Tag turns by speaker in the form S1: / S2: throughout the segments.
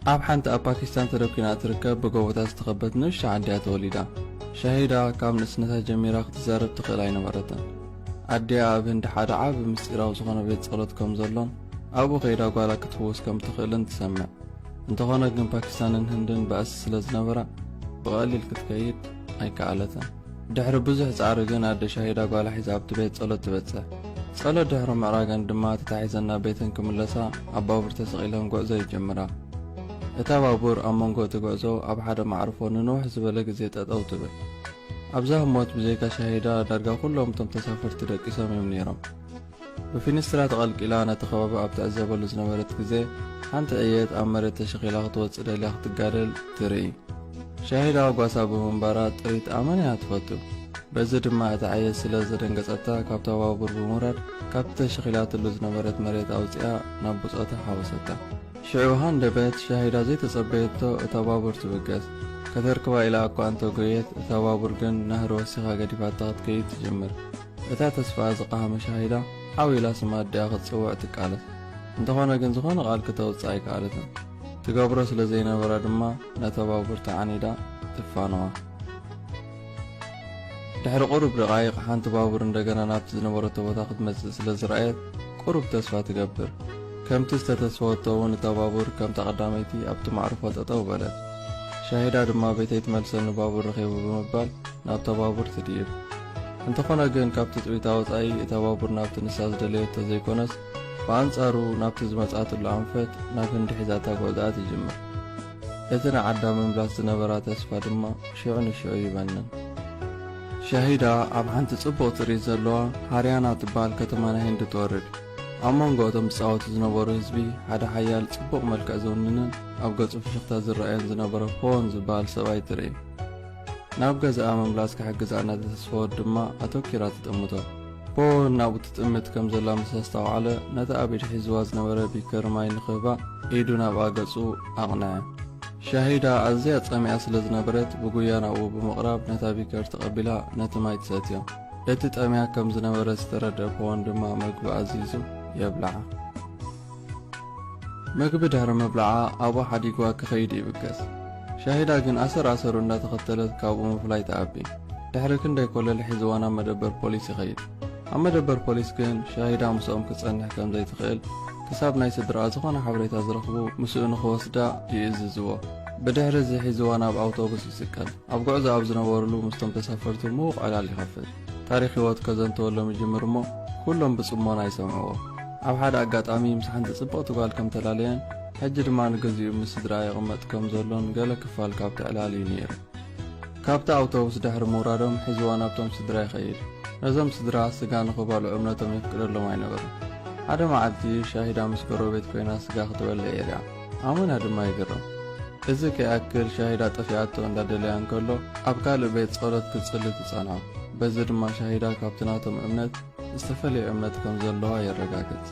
S1: ኣብ ሓንቲ ኣብ ፓኪስታን ተረኪና ትርከብ ብጎቦታት ዝተኸበት ንእሽቶ ዓዲያ ተወሊዳ ሻሂዳ ካብ ንእስነታ ጀሚራ ክትዛረብ ትኽእል ኣይነበረትን። ኣዲያ ኣብ ህንዲ ሓደ ዓቢ ምስጢራዊ ዝኾነ ቤት ጸሎት ከም ዘሎን ኣብኡ ከይዳ ጓላ ክትፍውስ ከም ትኽእልን ትሰምዕ። እንተኾነ ግን ፓኪስታንን ህንድን ባእሲ ስለ ዝነበራ ብቐሊል ክትከይድ ኣይከኣለትን። ድሕሪ ብዙሕ ጻዕሪ ግን ኣደ ሻሂዳ ጓላ ሒዛ ኣብቲ ቤት ጸሎት ትበጽሕ። ጸሎት ድሕሪ ምዕራገን ድማ ተታሒዘና ቤተን ክምለሳ ኣብ ባቡር ተሰቒለን ጉዕዞ ይጀምራ። እታ ባቡር ኣብ መንጎ እቲ ጉዕዞ ኣብ ሓደ ማዕርፎ ንንውሕ ዝበለ ግዜ ጠጠው ትብል። ኣብዛ ህሞት ብዘይካ ሻሂዳ ዳርጋ ኩሎም እቶም ተሳፈርቲ ደቂሶም እዮም ነይሮም። ብፊንስትራ ተቐልቂላ ነቲ ከባቢ ኣብ ትዕዘበሉ ዝነበረት ግዜ ሓንቲ ዕየት ኣብ መሬት ተሸኺላ ክትወፅእ ደልያ ክትጋደል ትርኢ። ሻሂዳ ጓሳ ብምንባራ ጥሪት ኣመንያ ትፈቱ። በዚ ድማ እታ ዕየት ስለ ዘደንገጸታ ካብታ ባቡር ብምውራድ ካብቲ ተሸኺላትሉ ዝነበረት መሬት ኣውፂኣ ናብ ብጾታ ሓወሰታ። ሽዑ ሃንደበት ሻሂዳ ዘይተጸበየቶ እታ ባቡር ትብገስ። ከተርክባ ኢላ እኳ እንተጎየት እታ ባቡር ግን ናህሪ ወሲኻ ገዲፋታ ክትከይድ ትጅምር። እታ ተስፋ ዝቐሃመ ሻሂዳ ሓዊላ ስማ ኣዲኣ ክትጽውዕ ትቃለስ። እንተኾነ ግን ዝኾነ ቓል ክተውፅእ ኣይከኣለትን። ትገብሮ ስለ ዘይነበራ ድማ ነታ ባቡር ተዓኒዳ ትፋነዋ። ድሕሪ ቁሩብ ደቓይቕ ሓንቲ ባቡር እንደገና ናብቲ ዝነበረቶ ቦታ ክትመጽእ ስለ ዝረኣየት ቁሩብ ተስፋ ትገብር። ከምቲ ዝተተስፈወቶ እውን እታ ባቡር ከምታ ቀዳመይቲ ኣብቲ ማዕርፎ ጠጠው በለት። ሻሂዳ ድማ ቤተይ ትመልሰኒ ባቡር ረኺቡ ብምባል ናብታ ባቡር ትድይብ። እንተኾነ ግን ካብቲ ጥቢታ ወጻኢ እታ ባቡር ናብቲ ንሳ ዝደለየቶ ዘይኮነስ ብኣንጻሩ ናብቲ ዝመጻእትሉ ኣንፈት ናብ ህንዲ ሒዛታ ጉዕዛኣ ትጅምር። እቲ ንዓዳ ምምላስ ዝነበራ ተስፋ ድማ ሽዑ ንሽዑ ይበንን። ሻሂዳ ኣብ ሓንቲ ጽቡቕ ትርኢት ዘለዋ ሃርያና ትበሃል ከተማ ናይ ህንዲ ትወርድ። ኣብ መንጎ እቶም ዝጻወቱ ዝነበሩ ህዝቢ ሓደ ሓያል ጽቡቕ መልክዕ ዝውንንን ኣብ ገጹ ፍሽኽታ ዝረአየን ዝነበረ ፖን ዝበሃል ሰብኣይ ትርኢ። ናብ ገዛኣ ምምላስ ክሕግዝ እናተተስፈወት ድማ ኣተኪራ ትጥምቶ። ፖን ናብኡ ትጥምት ከም ዘላ ምስ ኣስተውዓለ ነታ ኣብ ኢድ ሒዝዋ ዝነበረ ቢከር ማይ ንኽህባ ኢዱ ናብኣ ገጹ ኣቕንዐ። ሻሂዳ ኣዝያ ጸሚኣ ስለ ዝነበረት ብጉያ ናብኡ ብምቕራብ ነታ ቢከር ተቐቢላ ነቲ ማይ ትሰትዮ። እቲ ጠሚያ ከም ዝነበረ ዝተረድአ ፖን ድማ ምግቢ ኣዚዙ የብልዓ። ምግቢ ድሕሪ ምብልዓ ኣብኡ ሓዲግዋ ክኸይድ ይብገስ። ሻሂዳ ግን ኣሰር እንዳተኸተለት ካብኡ ምፍላይ ተኣቢ። ድሕሪ ክንደይ ኮለል ሒዝዋ ናብ መደበር ፖሊስ ይኸይድ። ኣብ መደበር ፖሊስ ግን ሻሂዳ ምስኦም ክትጸንሕ ከም ዘይትኽእል ክሳብ ናይ ስድራኣ ዝኾነ ሓበሬታ ዝረኽቡ ምስኡ ንኽወስዳ ይእዝዝዎ። ብድሕሪ እዚ ሒዝዋ ናብ ኣውቶቡስ ይስቀል። ኣብ ጉዕዞ ኣብ ዝነበሩሉ ምስቶም ተሳፈርቲ ምዉቕ ዕላል ይኸፍት። ታሪክ ህይወት ከዘንተወሎም ይጅምር እሞ ኩሎም ብጽሞና ይሰምዕዎ። ኣብ ሓደ ኣጋጣሚ ምስ ሓንቲ ጽብቕቲ ጓል ከም ተላለየን ሕጂ ድማ ንገዚኡ ምስ ስድራ ይቕመጥ ከም ዘሎን ገለ ክፋል ካብቲ ዕላል እዩ ነይሩ። ካብቲ ኣውቶቡስ ድሕሪ ምውራዶም ሒዝዋ ናብቶም ስድራ ይኸይድ። ነዞም ስድራ ስጋ ንኽበልዑ እምነቶም የፍቅደሎም ኣይነበሩን። ሓደ መዓልቲ ሻሂዳ ምስ ጎረቤት ኮይና ስጋ ክትበልዕ የርያ። ኣሙና ድማ ይግረም። እዚ ከይኣክል ሻሂዳ ጠፊኣቶ እንዳደለያ እንከሎ ኣብ ካልእ ቤት ጸሎት ክትጽሊ ትጸንዖ። በዚ ድማ ሻሂዳ ካብቲ ናቶም እምነት ዝተፈለየ እምነት ከም ዘለዋ የረጋግጽ።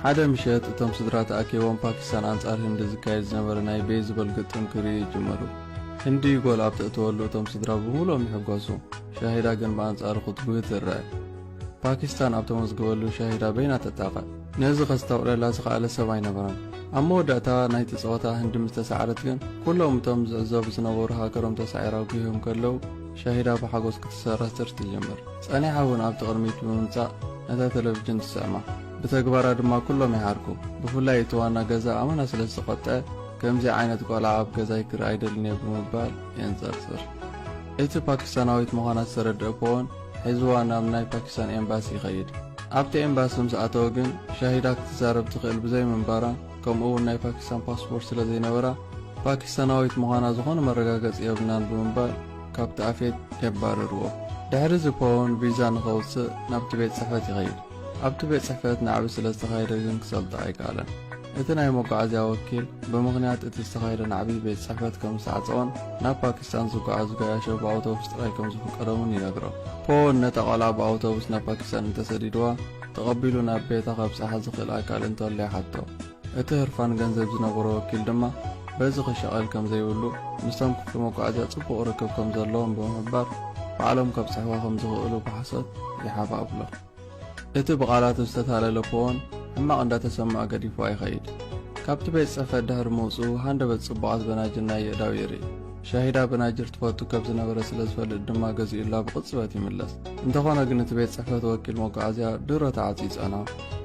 S1: ሓደ ምሸት እቶም ስድራ ተኣኪቦም ፓኪስታን ኣንጻር ህንዲ ዝካየድ ዝነበረ ናይ ቤዝቦል ግጥም ክርእዩ ይጅመሩ። ህንዲ ጎል ኣብ ተእትወሉ እቶም ስድራ ብምሉኦም ይሕጐሱ። ሻሂዳ ግን ብኣንጻሩ ክትጉህ ትርአ። ፓኪስታን ኣብ ተመዝግበሉ ሻሂዳ በይና ተጣቐ። ነዚ ኸስተውዕለላ ዝኸኣለ ሰብ ኣይነበረን። ኣብ መወዳእታ ናይቲ ጸወታ ህንዲ ምስ ተሰዓረት ግን ኩሎም እቶም ዝዕዘቡ ዝነበሩ ሃገሮም ተሳዒራ ጉዮም ከለዉ ሻሂዳ ብሓጎስ ክትሰረትር ትጀምር። ጸኒሓ እውን ኣብቲ ቅድሚት ብምምጻእ ነታ ቴሌቭዥን ትሰዕማ። ብተግባራ ድማ ኩሎም ይሓርኩ። ብፍላይ እቲ ዋና ገዛ ኣመና ስለ ዝተቖጥዐ ከምዚ ዓይነት ቆልዓ ኣብ ገዛይ ክርኢ ኣይደልን እየ ብምባል የንጸርጽር። እቲ ፓኪስታናዊት ምዃና ዝተረድአ ፖን ሒዝዋ ናብ ናይ ፓኪስታን ኤምባሲ ይኸይድ። ኣብቲ ኤምባሲ ምስ ኣተወ ግን ሻሂዳ ክትዛረብ ትኽእል ብዘይ ምንባራ ከምኡውን ናይ ፓኪስታን ፓስፖርት ስለ ዘይነበራ ፓኪስታናዊት ምዃና ዝኾነ መረጋገፂ የብልናን ብምባል ካብቲ ኣፌት የባረርዎ። ድሕሪ እዚ ፖን ቪዛ ንኸውፅእ ናብቲ ቤት ጽሕፈት ይኸይድ። ኣብቲ ቤት ጽሕፈት ናዕቢ ስለ ዝተኻየደ ግን ክሰልጦ ኣይከኣለን። እቲ ናይ መጓዓዝያ ወኪል ብምኽንያት እቲ ዝተኻየደ ናዕቢ ቤት ጽሕፈት ከም ዝተዓፀወን ናብ ፓኪስታን ዝጓዓዙ ጋያሾ ብኣውቶቡስ ጥራይ ከም ዝፍቀዶምን ይነግሮ። ፖን ነታ ቆልዓ ብኣውቶቡስ ናብ ፓኪስታን እንተሰዲድዋ ተቐቢሉ ናብ ቤታ ከብጽሓ ዝኽእል ኣካል እንተሎ ይሓቶ። እቲ ህርፋን ገንዘብ ዝነበሮ ወኪል ድማ በዚ ክሸቐል ከም ዘይብሉ ምስቶም ክፍሊ መጓዓዝያ ጽቡቕ ርክብ ከም ዘለዎም ብምሕባር ባዕሎም ከብጽሕዋ ከም ዝኽእሉ ብሓሶት ይሓባብሎ። እቲ ብቓላቱ ዝተታለለ ፖን ሕማቕ እንዳተሰምዐ ገዲፉ ይኸይድ። ካብቲ ቤት ጽሕፈት ድሕሪ ምውጽኡ ሃንደበት ጽቡቓት በናጅር ናይ የእዳው የርኢ ሻሂዳ በናጅር ትፈቱ ካብ ዝነበረ ስለ ዝፈልጥ ድማ ገዚኡላ ብቕጽበት ይምለስ እንተኾነ ግን እቲ ቤት ጽሕፈት ወኪል መጓዓዝያ ድሮ ተዓጺጸና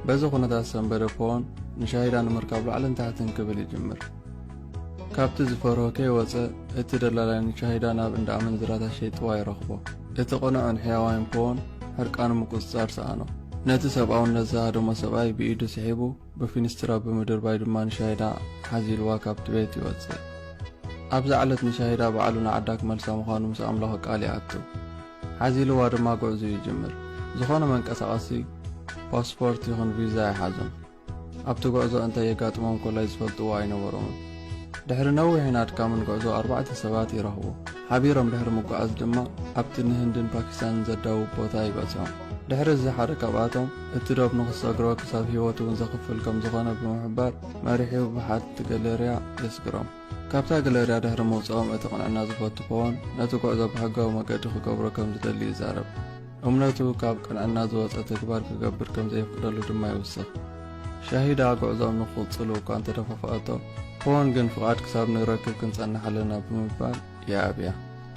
S1: በዚ ኩነታት ሰንበደ ፖን ንሻሂዳ ንምርካብ ላዕልን ታሕትን ክብል ይጅምር ካብቲ ዝፈርሆ ከይወፅእ እቲ ደላላይ ንሻሂዳ ናብ እንዳ ኣመንዝራታ ሸይጥዋ ይረኽቦ እቲ ቕኑዕን ሕያዋይን ፖን ሕርቃኑ ምቁፅጻር ሰኣኖ ነቲ ሰብኣውነት ዝሃደሞ ሰብኣይ ብኢዱ ስሒቡ ብፊንስትራ ብምድርባይ ድማ ንሻሂዳ ሓዚልዋ ካብቲ ቤት ይወፅእ ኣብዚ ዕለት ንሻሂዳ በዓሉ ንዓዳ ክመልሳ ምዃኑ ምስ ኣምላኹ ቃል ይኣቱ ሓዚልዋ ድማ ጉዕዙ ይጅምር ዝኾነ መንቀሳቐሲ ፓስፖርት ይኹን ቪዛ ይሓዙን ኣብቲ ጉዕዞ እንታይ የጋጥሞም ኮላይ ዝፈልጥዎ ኣይነበሮምን ድሕሪ ነዊሕን ኣድካምን ጉዕዞ 4 ሰባት ይረኽቡ ሓቢሮም ድሕሪ ምጓዓዝ ድማ ኣብቲ ንህንድን ፓኪስታንን ዘዳውብ ቦታ ይበጽሖም ድሕሪ እዚ ሓደ ካብኣቶም እቲ ዶብ ንኽሰግሮ ክሳብ ህይወቱ እውን ዘኽፍል ከም ዝኾነ ብምሕባር መሪሒቡ ብሓድቲ ገሌርያ የስግሮም ካብታ ገሌርያ ድሕሪ ምውፅኦም እቲ ቕንዕና ዝፈቱ ፖን ነቲ ጉዕዞ ብሕጋዊ መገዲ ክገብሮ ከም ዝደሊ ይዛረብ እምነቱ ካብ ቅንዕና ዝወፀ ተግባር ክገብር ከም ዘይፍቅደሉ ድማ ይውስኽ ሻሂዳ ጉዕዞኦም ንኽቕፅሉ እኳ እንተደፋፍኣቶ ፖን ግን ፍቓድ ክሳብ ንረክብ ክንጸንሕ ኣለና ብምባል ይኣብያ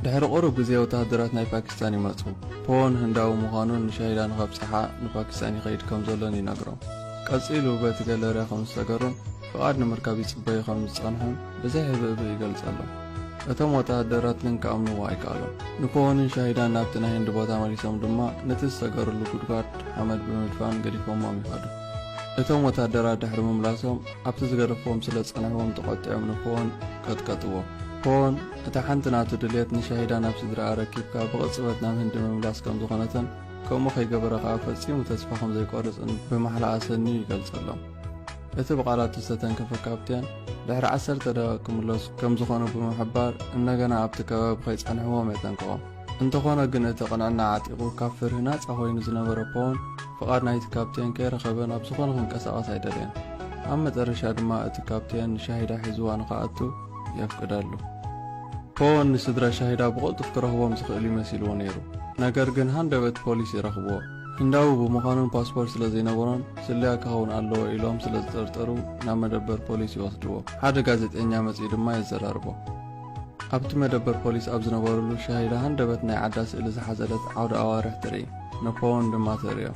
S1: ድሕሪ ቁሩብ ግዜ ወታደራት ናይ ፓኪስታን ይመጹ ፖን ህንዳዊ ምዃኑን ንሻሂዳ ንኸብጽሓ ንፓኪስታን ይኸይድ ከም ዘሎን ይነግሮም ቀጺሉ በቲ ገለርያ ከም ዝተገሩን ፍቓድ ንምርካብ ይጽበዩ ከም ዝጸንሑን ብዘይህብእብ ይገልጸሎም እቶም ወታደራት ግን ከኣምንዎ ኣይከኣሎም ንፖንን ሻሂዳን ናብቲ ናይ ህንዲ ቦታ መሊሶም ድማ ነቲ ዝተገሩሉ ጉድጓድ ሓመድ ብምድፋን ገዲፎሞም ይኸዱ እቶም ወታደራት ድሕሪ ምምላሶም ኣብቲ ዝገደፎም ስለ ጸንሕዎም ተቖጢዖም ንፖን ቀጥቀጥዎ ፖን እታ ሓንቲ ናቱ ድልየት ንሻሂዳ ናብ ስድራ ረኪብካ ብቕጽበት ናብ ህንዲ ምምላስ ከም ዝኾነትን ከምኡ ከይገበረ ከዓ ፈጺሙ ተስፋ ከም ዘይቆርጽን ብማሕላ ኣሰኒ ይገልጸሎም እቲ ብቓላቱ ዝተተንከፈ ካፕቴን ድሕሪ 10 ደቂቃ ክምለሱ ከም ዝኾኑ ብምሕባር እንደገና ኣብቲ ከባቢ ከይጸንሕዎም የጠንቅቖም እንተኾነ ግን እቲ ቕንዕና ዓጢቑ ካብ ፍርህ ናጻ ኮይኑ ዝነበረ ፖን ፍቓድ ናይቲ ካፕቴን ከይረኸበ ናብ ዝኾነ ክንቀሳቐስ ኣይደልየን ኣብ መጨረሻ ድማ እቲ ካፕቴን ንሻሂዳ ሒዝዋ ንኽኣቱ يفقدالو ፖን ንስድራ ሻሂዳ ብቕልጡፍ ክረኽቦም ዝኽእል ይመስልዎ ነይሩ ነገር ግን ሃንደበት ፖሊስ ይረኽብዎ ህንዳዊ ብምዃኑን ፓስፖርት ስለ ዘይነበሮን ስልያ ክኸውን ኣለዎ ኢሎም ስለ ዝጠርጠሩ ናብ መደበር ፖሊስ ይወስድዎ ሓደ ጋዜጠኛ መጺኡ ድማ ይዘራርቦ ኣብቲ መደበር ፖሊስ ኣብ ዝነበሩሉ ሻሂዳ ሃንደበት ናይ ዓዳ ስእሊ ዝሓዘለት ዓውደ ኣዋርሕ ትርኢ ንፖን ድማ ተርእዮ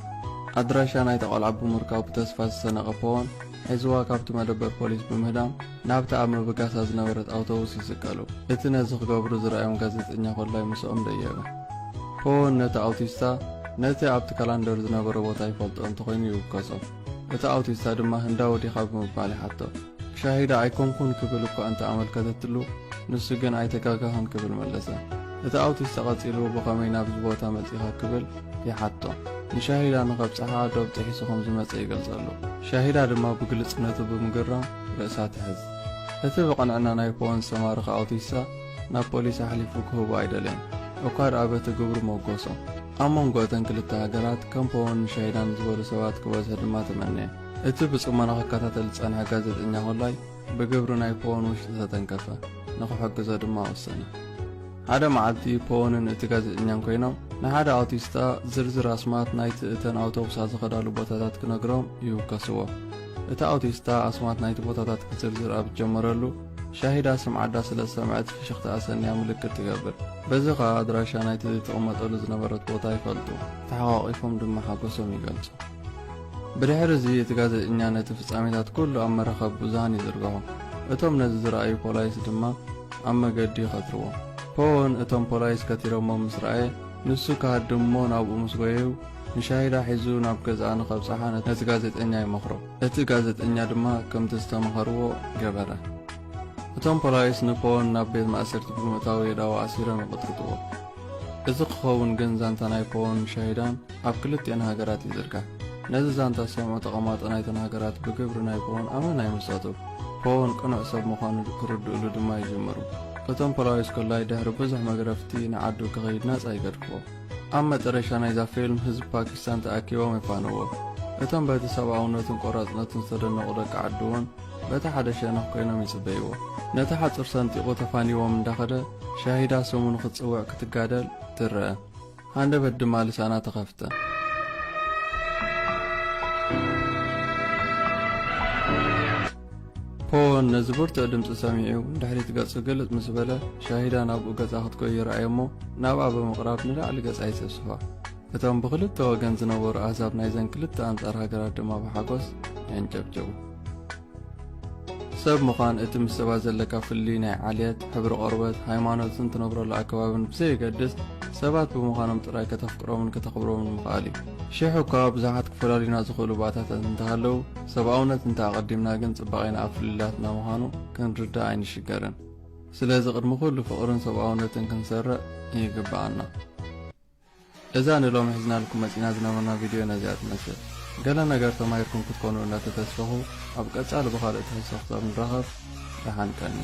S1: ኣድራሻ ናይ ተቆልዓ ብምርካብ ብተስፋ ዝሰነቐ ፖን ሒዝዋ ካብቲ መደበር ፖሊስ ብምህዳም ናብቲ ኣብ ምብጋሳ ዝነበረት ኣውቶቡስ ይስቀሉ እቲ ነዚ ክገብሩ ዝረኣዮም ጋዜጠኛ ኮላይ ምስኦም ደየበ ፖን ነቲ ኣውቲስታ ነቲ ኣብቲ ካላንደር ዝነበረ ቦታ ይፈልጦ እንተኾይኑ ይውከሶ እቲ ኣውቲስታ ድማ ህንዳዊ ዲኻ ብምባል ይሓቶ ሻሂዳ ኣይኮንኩን ክብል እኳ እንተ ኣመልከተትሉ ንሱ ግን ኣይተጋጋኸን ክብል መለሰ እቲ ኣውቲስታ ቀጺሉ ብኸመይ ናብዚ ቦታ መጺኻ ክብል ይሓቶ ንሻሂዳ ንኸብጽሓ ዶብ ጥሒሱ ከም ዝመጸ ይገልጸሉ ሻሂዳ ድማ ብግልጽነቱ ብምግራም ርእሳ ትሕዝ እቲ ብቐንዕና ናይ ፖን ዝተማረኸ ኣውቲስታ ናብ ፖሊስ ኣሕሊፉ ክህቡ ኣይደልየን እኳ ደኣ በቲ ግብሩ መጎሶ ኣብ መንጎ እተን ክልተ ሃገራት ከም ፖን ንሻሂዳን ዝበሉ ሰባት ክበዝሕ ድማ ተመነየ እቲ ብጽሞና ክከታተል ዝጸንሐ ጋዜጠኛ ኮላይ ብግብሪ ናይ ፖን ውሽጢ ተተንከፈ ንኽሕግዞ ድማ ወሰነ ሓደ መዓልቲ ፖንን እቲ ጋዜጠኛን ኮይኖም ንሓደ ኣውቲስታ ዝርዝር ኣስማት ናይቲ እተን ኣውቶቡሳት ዝኸዳሉ ቦታታት ክነግሮም ይውከስዎ እቲ ኣውቲስታ ኣስማት ናይቲ ቦታታት ክዝርዝር ኣብ ጀመረሉ ሻሂዳ ስምዓዳ ስለ ዝሰምዐት ፍሽኽቲ ኣሰንያ ምልክት ትገብር በዚ ከዓ ኣድራሻ ናይቲ ዝቕመጠሉ ዝነበረት ቦታ ይፈልጡ ተሓቋቒፎም ድማ ሓጎሶም ይገልጹ ብድሕሪ እዚ እቲ ጋዜጠኛ ነቲ ፍጻሜታት ኩሉ ኣብ መራኸቢ ብዙሃን ይዝርግሖ እቶም ነዚ ዝረኣዩ ፖላይስ ድማ ኣብ መገዲ ይኸትርዎ ፖን እቶም ፖላይስ ከቲሮሞም ምስ ረኣየ ንሱ ካሃድሞ ናብኡ ምስ ጎየዩ ንሻሂዳ ሒዙ ናብ ገዝኣ ንኸብጽሓ ነቲ ጋዜጠኛ ይመኽሮ እቲ ጋዜጠኛ ድማ ከምቲ ዝተመኸርዎ ገበረ እቶም ፖላይስ ንፖን ናብ ቤት ማእሰርቲ ብምእታው የዳዊ ኣሲሮም ይቕጥቅጥዎ እዚ ክኸውን ግን ዛንታ ናይ ፖን ሻሂዳን ኣብ ክልቲአን ሃገራት ይዝርጋሕ ነዚ ዛንታ ሰምዑ ተቐማጦ ናይተን ሃገራት ብግብሪ ናይ ፖን ኣመና ይምሰጡ ፖን ቅኑዕ ሰብ ምዃኑ ክርድእሉ ድማ ይጅምሩ እቶም ፖላይስ ኮላይ ድሕሪ ብዙሕ መግረፍቲ ንዓዱ ክኸይድ ናጻ ይገድፍዎ ኣብ መጨረሻ ናይዛ ፊልም ህዝቢ ፓኪስታን ተኣኪቦም ይፋንዎ እቶም በቲ ሰብኣውነትን ቆራጽነትን ዝተደነቑ ደቂ ዓዲ እውን በቲ ሓደ ሸነኽ ኮይኖም ይጽበይዎ ነቲ ሓጹር ሰንጢቑ ተፋኒዎም እንዳኸደ ሻሂዳ ስሙ ንኽጽውዕ ክትጋደል ትርአ ሃንደበት ድማ ልሳና ተኸፍተ ፖን ነዝቡርት ድምጽ ሰሚዑ ድሕሪት ገጹ ግልጽ ምስ በለ ሻሂዳ ናብኡ ገጻ ክትቆይ ይረኣዮ እሞ ናብኣ ብምቕራብ ንላዕሊ ገጻ ይስብስባ እቶም ብክልተ ወገን ዝነበሩ ኣዛብ ናይዘን ክልተ ኣንጻር ሃገራት ድማ ብሓጎስ የንጨብጨቡ ሰብ ምዃን እቲ ምስ ሰባት ዘለካ ፍልይ ናይ ዓልየት ሕብሪ ቆርበት ሃይማኖትን ትነብረሉ ኣከባብን ብዘይገድስ ሰባት ብምዃኖም ጥራይ ከተፍቅሮምን ከተኽብሮምን ምኽኣል እዩ ሽሑ እኳ ብዙሓት ክፈላለዩና ዝኽእሉ ባእታታት እንተሃለዉ ሰብኣውነት እንተኣቐዲምና ግን ጽባቐና ኣብ ፍልላትና ምዃኑ ክንርዳእ ኣይንሽገርን ስለዚ ቅድሚ ኩሉ ፍቕርን ሰብኣውነትን ክንሰርዕ ይግባኣና እዛ ንሎሚ ሒዝናልኩም መፂና ዝነበርና ቪድዮ ነዚኣ ትመስል ገለ ነገር ተማሂርኩም ክትኮኑ እናተተስፈኹ ኣብ ቀጻሊ ብኻልእ ትሕዝቶ ክሳብ ንራኸብ ደሓን ቀኒ